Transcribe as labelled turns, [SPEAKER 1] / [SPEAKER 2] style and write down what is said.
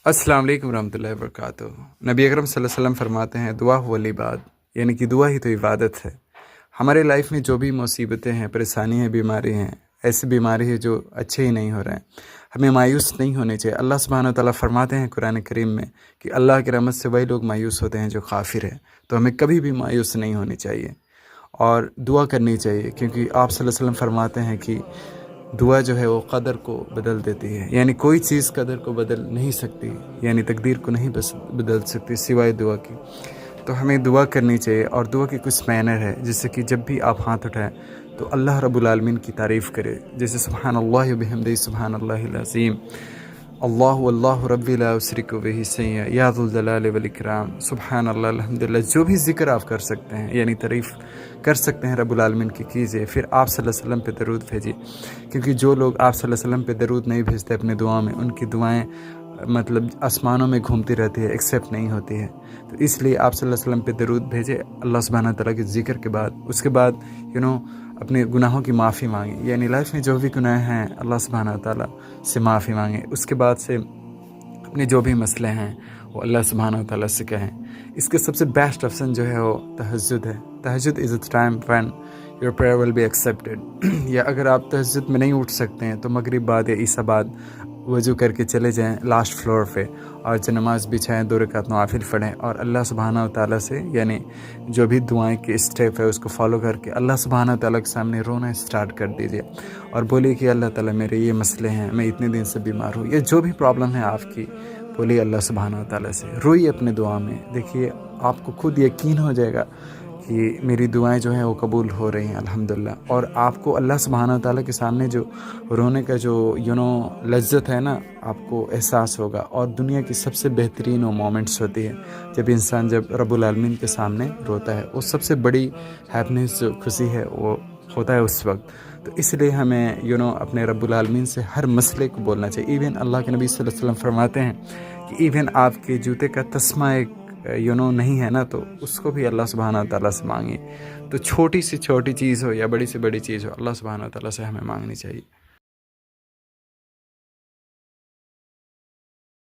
[SPEAKER 1] अस्सलाम वालेकुम रहमतुल्लाहि व बरकातुहू। नबी अकरम सल्लल्लाहु अलैहि वसल्लम फरमाते हैं दुआ हुवल इबाद, यानी कि दुआ ही तो इबादत है। हमारे लाइफ में जो भी मुसीबतें हैं, परेशानी है, बीमारी हैं, ऐसी बीमारी है जो अच्छे ही नहीं हो रहे हैं, हमें मायूस नहीं होने चाहिए। अल्लाह सुब्हानहू व तआला फरमाते हैं कुरान करीम में कि अल्लाह की रहमत से वही लोग मायूस होते हैं जो काफिर है। तो हमें कभी भी मायूस नहीं होनी चाहिए और दुआ करनी चाहिए, क्योंकि आप सल्लल्लाहु अलैहि वसल्लम फरमाते हैं कि दुआ जो है वो कदर को बदल देती है। यानी कोई चीज़ कदर को बदल नहीं सकती, यानी तकदीर को नहीं बदल सकती सिवाय दुआ की। तो हमें दुआ करनी चाहिए, और दुआ की कुछ मैनर है, जैसे कि जब भी आप हाथ उठाएं तो अल्लाह रब्बुल आलमीन की तारीफ़ करें, जैसे सुब्हानल्लाहि व बिहम्दिही सुब्हानल्लाहिल अज़ीम, अल्लाहु अल्लाहु रब्बी ला उशरिकु बिही शैअ या ज़ुल जलाली वल इकराम, सुब्हानल्लाह अल्हम्दुलिल्लाह। जो भी ज़िक्र आप कर सकते हैं, यानी तारीफ़ कर सकते हैं रब्बुल आलमीन की, कीजिए। फिर आप सल्लल्लाहु अलैहि वसल्लम पे दरूद भेजिए, क्योंकि जो लोग आप सल्लल्लाहु अलैहि वसल्लम पे दरूद नहीं भेजते अपने दुआ में, उनकी दुआएं मतलब आसमानों में घूमती रहती है, एक्सेप्ट नहीं होती है। तो इसलिए आप सल्लल्लाहु अलैहि वसल्लम पे दरूद भेजें अल्लाह सुब्हानहू व तआला के ज़िक्र के बाद। उसके बाद अपने गुनाहों की माफ़ी मांगे, यानी लाइफ में जो भी गुनाह हैं अल्लाह सुब्हानहू व तआला से माफ़ी मांगे। उसके बाद से अपने जो भी मसले हैं वो अल्लाह सुब्हानहू व तआला से कहें। इसके सबसे बेस्ट ऑप्शन जो है वो तहज्जुद है। तहज्जुद is a time when your prayer will be accepted. या अगर आप तहज्जुद में नहीं उठ सकते हैं तो मगरिब बाद या ईसा बाद वज़ू करके चले जाएं लास्ट फ्लोर पे, और जो नमाज़ बिछाएं, 2 रकात नवाफिल पढ़ें, और अल्लाह सुब्हानहू व तआला से यानी जो भी दुआएं के स्टेप है उसको फॉलो करके अल्लाह सुब्हानहू व तआला के सामने रोना स्टार्ट कर दीजिए, और बोलिए कि अल्लाह ताला मेरे ये मसले हैं, मैं इतने दिन से बीमार हूँ, या जो भी प्रॉब्लम है आपकी, बोलिए अल्लाह सुब्हानहू व तआला से, रोइए अपने दुआ में। देखिए आपको खुद यकीन हो जाएगा कि मेरी दुआएं जो हैं वो कबूल हो रही हैं अल्हम्दुलिल्लाह। और आपको अल्लाह सुब्हानहू व तआला के सामने जो रोने का जो लज्जत है ना, आपको एहसास होगा। और दुनिया की सबसे बेहतरीन वो मोमेंट्स होती है जब इंसान जब रब्बुल आलमीन के सामने रोता है, वो सबसे बड़ी हैप्पीनेस जो खुशी है वो होता है उस वक्त। तो इसलिए हमें अपने रब्बुल आलमीन से हर मसले को बोलना चाहिए। इवन अल्लाह के नबी सल्लल्लाहु अलैहि वसल्लम फरमाते हैं कि इवन आपके जूते का तस्मा एक नहीं है ना, तो उसको भी अल्लाह सुब्हानहू व तआला से मांगिए। तो छोटी सी छोटी चीज़ हो या बड़ी से बड़ी चीज़ हो, अल्लाह सुब्हानहू व तआला से हमें मांगनी चाहिए।